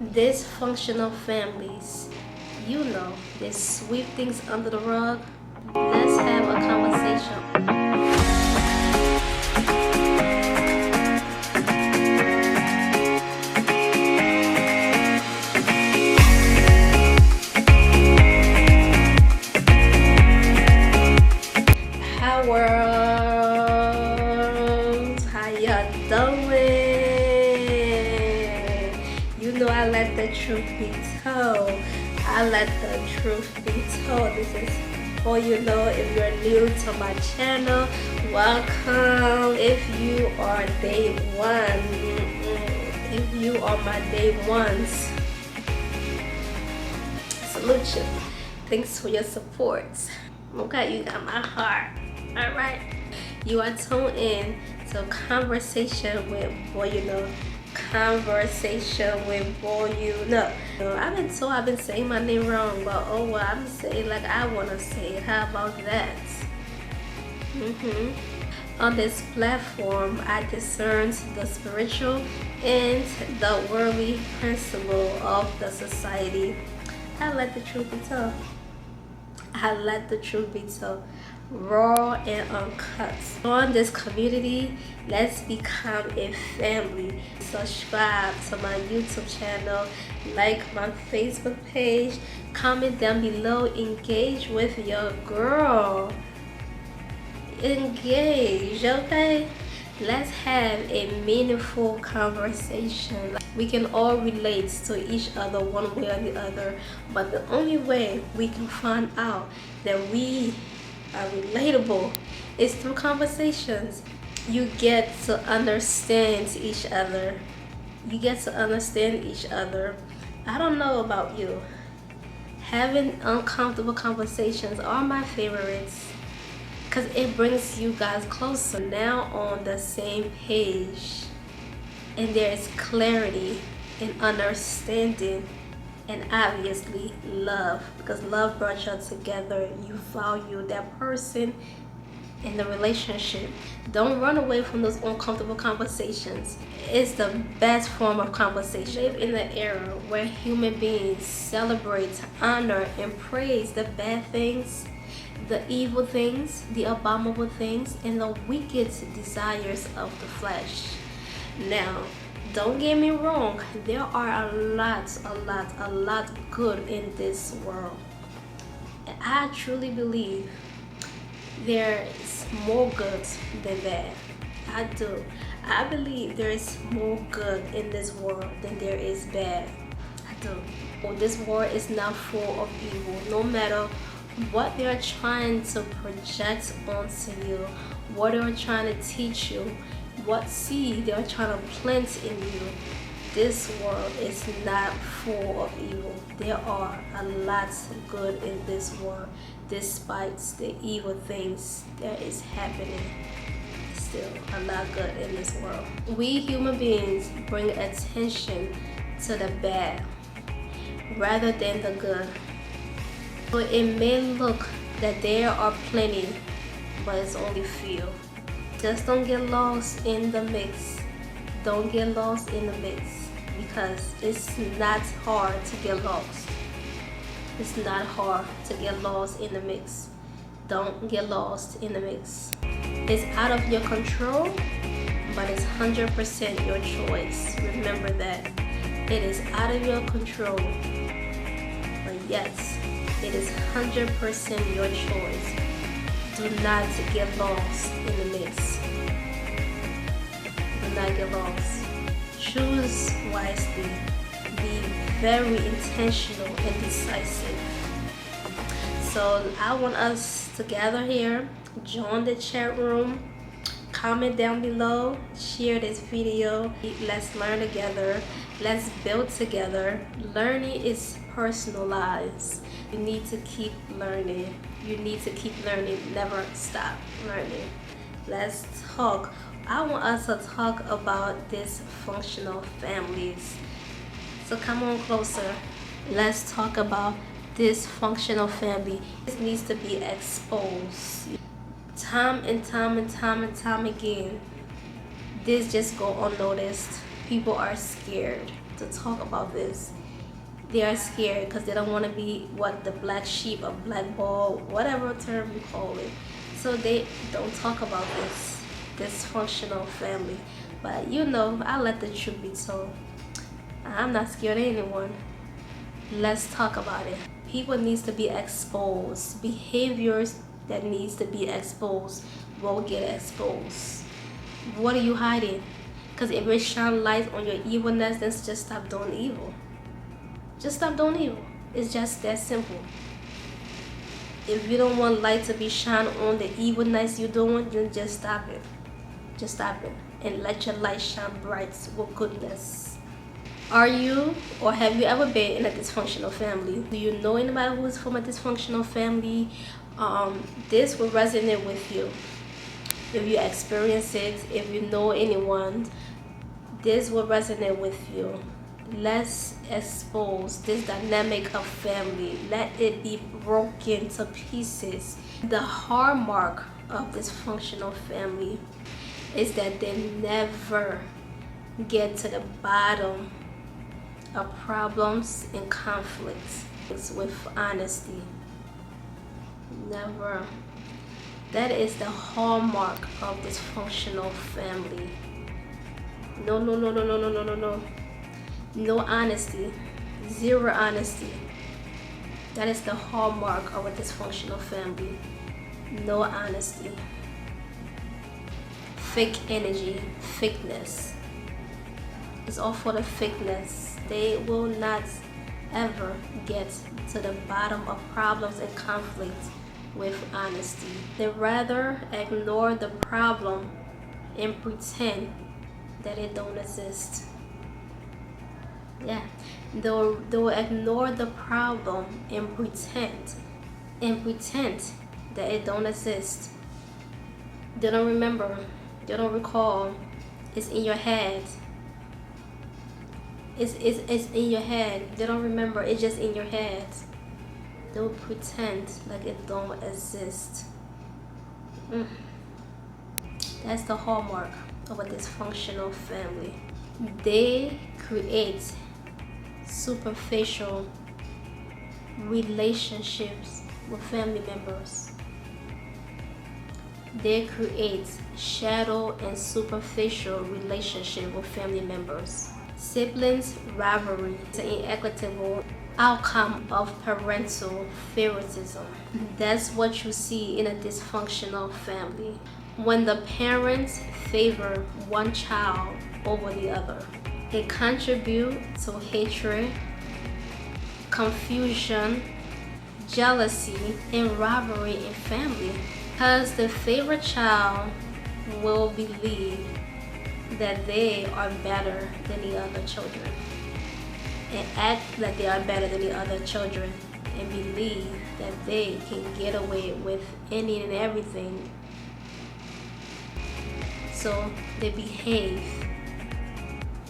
Dysfunctional families, they sweep things under the rug. Let's have a conversation. Hi world, how y'all doing? I let the truth be told. I let the truth be told. This is for if you're new to my channel, welcome. If you are day one, if you are my day ones, salute you. Thanks for your support. Okay, you got my heart. Alright. You are tuned in to conversation with conversation with I've been told I've been saying my name wrong, but oh well, I'm saying like I want to say it. How about that? On this platform, I discern the spiritual and the worldly principle of the society. I let the truth be told. I let the truth be told. Raw and uncut. On this community, let's become a family. Subscribe to my YouTube channel, like my Facebook page, comment down below, engage with your girl. Engage, okay? Let's have a meaningful conversation. We can all relate to each other one way or the other, but the only way we can find out that we are relatable is through conversations. You get to understand each other. I don't know about you. Having uncomfortable conversations are my favorites because it brings you guys closer, now on the same page, and there is clarity and understanding, and obviously love, because love brought you together. You value that person in the relationship. Don't run away from those uncomfortable conversations. It's the best form of conversation. We live in an era where human beings celebrate, honor, and praise the bad things, the evil things, the abominable things, and the wicked desires of the flesh. Now, don't get me wrong, there are a lot good in this world. And I truly believe there is more good than bad. I do. I believe there is more good in this world than there is bad. I do. This world is not full of evil. No matter what they're trying to project onto you, what they're trying to teach you, what seed they're trying to plant in you, this world is not full of evil. There are a lot of good in this world, despite the evil things that is happening. Still a lot good in this world. We human beings bring attention to the bad rather than the good. So it may look that there are plenty, but it's only few. Just don't get lost in the mix. Don't get lost in the mix, because it's not hard to get lost. It's not hard to get lost in the mix. Don't get lost in the mix. It's out of your control, but it's 100% your choice. Remember that. It is out of your control, but yes, it is 100% your choice. Do not get lost in the mix. Do not get lost. Choose wisely. Be very intentional and decisive. So I want us to gather here. Join the chat room. Comment down below. Share this video. Let's learn together. Let's build together. Learning is personalized. You need to keep learning. Never stop learning. Let's talk. I want us to talk about dysfunctional families. So come on closer. Let's talk about dysfunctional family. This needs to be exposed. Time and time again. This just go unnoticed. People are scared. to talk about this. They are scared because they don't want to be what the black sheep or black ball, whatever term you call it. So they don't talk about this dysfunctional family. But you know, I let the truth be told. I'm not scared of anyone. Let's talk about it. People needs to be exposed. Behaviors that needs to be exposed will get exposed. What are you hiding? Because if it shine light on your evilness, then just stop doing evil. Just stop doing evil. It's just that simple. If you don't want light to be shined on the evilness you're doing, then just stop it. Just stop it. And let your light shine bright with goodness. Are you or have you ever been in a dysfunctional family? Do you know anybody who's from a dysfunctional family? This will resonate with you. If you experience it, if you know anyone, this will resonate with you. Let's expose this dynamic of family. Let it be broken to pieces. The hallmark of dysfunctional family is that they never get to the bottom of problems and conflicts with honesty. Never. That is the hallmark of dysfunctional family. No. No honesty. Zero honesty. That is the hallmark of a dysfunctional family. No honesty. Fake energy, fakeness. It's all for the fakeness. They will not ever get to the bottom of problems and conflicts with honesty. They rather ignore the problem and pretend that it don't exist. Yeah, they'll ignore the problem and pretend that it don't exist. They don't remember. They don't recall. It's in your head. It's in your head. They don't remember. It's just in your head. They'll pretend like it don't exist. That's the hallmark of a dysfunctional family. They create superficial relationships with family members. They create shadow and superficial relationship with family members. Siblings rivalry is an inequitable outcome of parental favoritism. That's what you see in a dysfunctional family. When the parents favor one child over the other, it contributes to hatred, confusion, jealousy, and rivalry in family. Because the favorite child will believe that they are better than the other children and act like they are better than the other children and believe that they can get away with any and everything. So they behave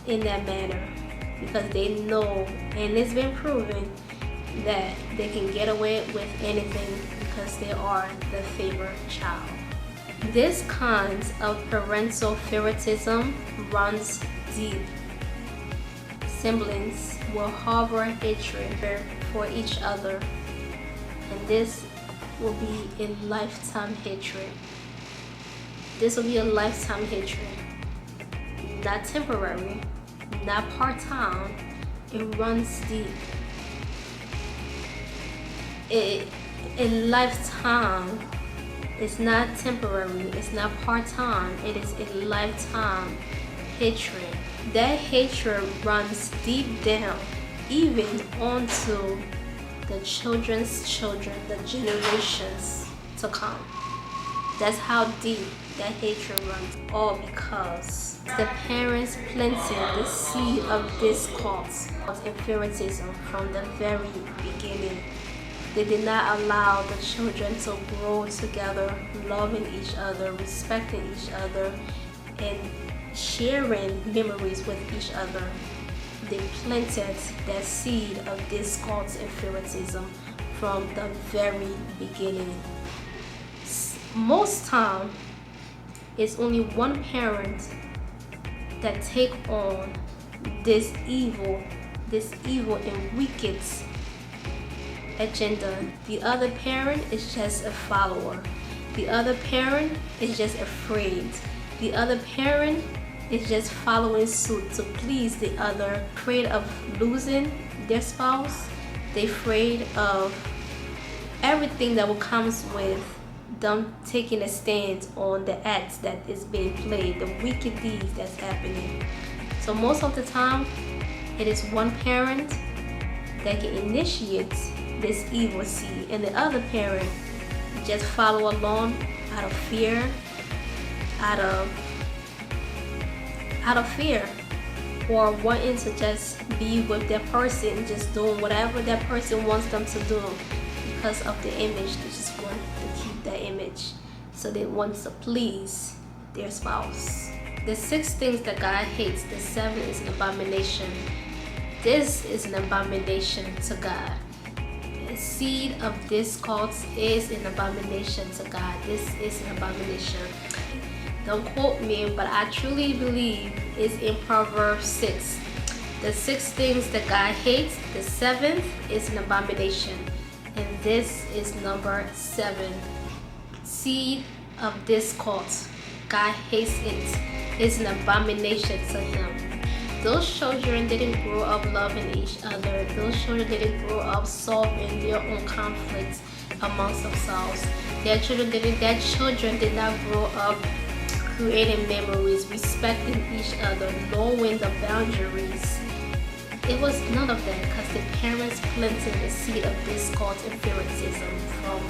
in that manner because they know, and it's been proven, that they can get away with anything because they are the favorite child. This kind of parental favoritism runs deep. Siblings will harbor hatred for each other, and this will be a lifetime hatred. This will be a lifetime hatred. Not temporary, not part-time. It runs deep. A lifetime. It's not temporary, it's not part-time, it is a lifetime hatred. That hatred runs deep down, even onto the children's children, the generations to come. That's how deep that hatred runs, all because the parents planted the seed of discord and favoritism from the very beginning. They did not allow the children to grow together, loving each other, respecting each other, and sharing memories with each other. They planted that seed of discord and favoritism from the very beginning. Most time, it's only one parent that take on this evil and wicked agenda. The other parent is just a follower. The other parent is just afraid. The other parent is just following suit to please the other, afraid of losing their spouse. They're afraid of everything that will comes with them taking a stand on the acts that is being played, the wicked deeds that's happening. So most of the time, it is one parent that can initiate this evil seed, and the other parent just follow along out of fear, out of fear, or wanting to just be with that person, just doing whatever that person wants them to do because of the image. They just want to keep that image, so they want to please their spouse. The 6 things that God hates, the 7 is an abomination. This is an abomination to God. The seed of discord is an abomination to God. This is an abomination. Don't quote me, but I truly believe it's in Proverbs 6. The 6 things that God hates, the 7th is an abomination. And this is number 7. Seed of discord. God hates it. It's an abomination to him. Those children didn't grow up loving each other. Those children didn't grow up solving their own conflicts amongst themselves. Their children did not grow up creating memories, respecting each other, knowing the boundaries. It was none of that because the parents planted the seed of discord and favoritism from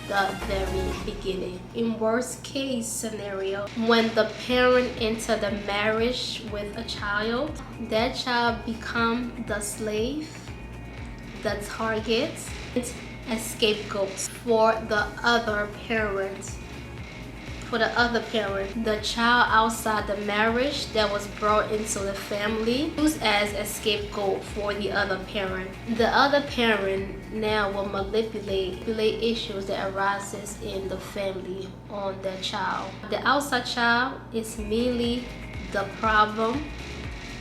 the very beginning. In worst case scenario, when the parent enter the marriage with a child, that child become the slave, the target, a scapegoat for the other parent. The child outside the marriage that was brought into the family used as a scapegoat for the other parent. The other parent now will manipulate issues that arises in the family on the child. The outside child is merely the problem,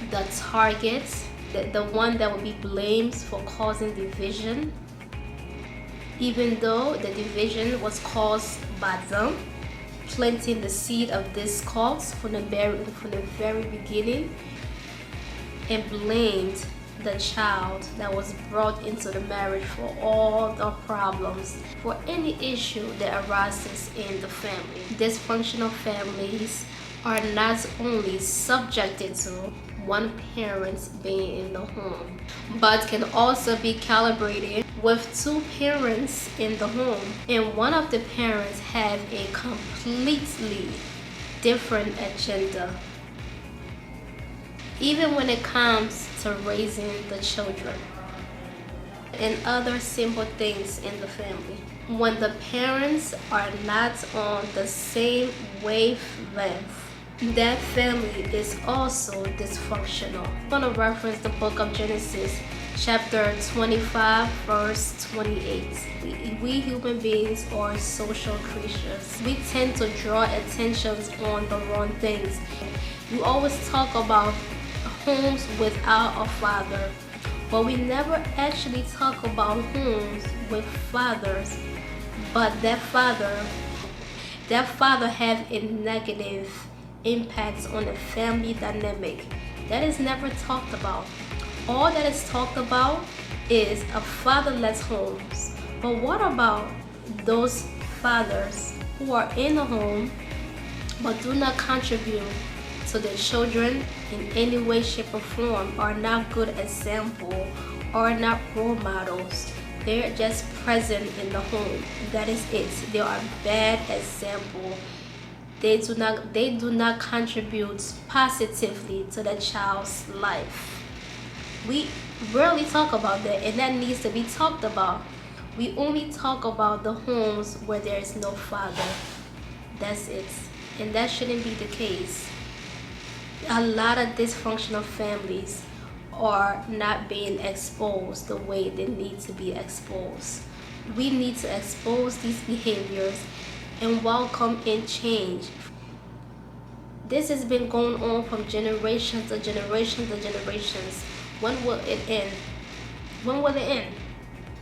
the target, the one that will be blamed for causing division, even though the division was caused by them planting the seed of discord from the very beginning, and blamed the child that was brought into the marriage for all the problems, for any issue that arises in the family. Dysfunctional families are not only subjected to one parent being in the home, but can also be calibrated with 2 parents in the home, and one of the parents have a completely different agenda, even when it comes to raising the children and other simple things in the family. When the parents are not on the same wavelength, that family is also dysfunctional. I'm going to reference the book of Genesis, chapter 25, verse 28. We human beings are social creatures. We tend to draw attentions on the wrong things. We always talk about homes without a father, but we never actually talk about homes with fathers. But that father have a negative impacts on the family dynamic. That is never talked about. All that is talked about is a fatherless homes. But what about those fathers who are in the home but do not contribute to their children in any way, shape, or form, are not good example, are not role models? They're just present in the home. That is it. They are bad example. They do not contribute positively to the child's life. We rarely talk about that, and that needs to be talked about. We only talk about the homes where there is no father. That's it. And that shouldn't be the case. A lot of dysfunctional families are not being exposed the way they need to be exposed. We need to expose these behaviors and welcome in change. This has been going on from generations to generations to generations. When will it end? When will it end?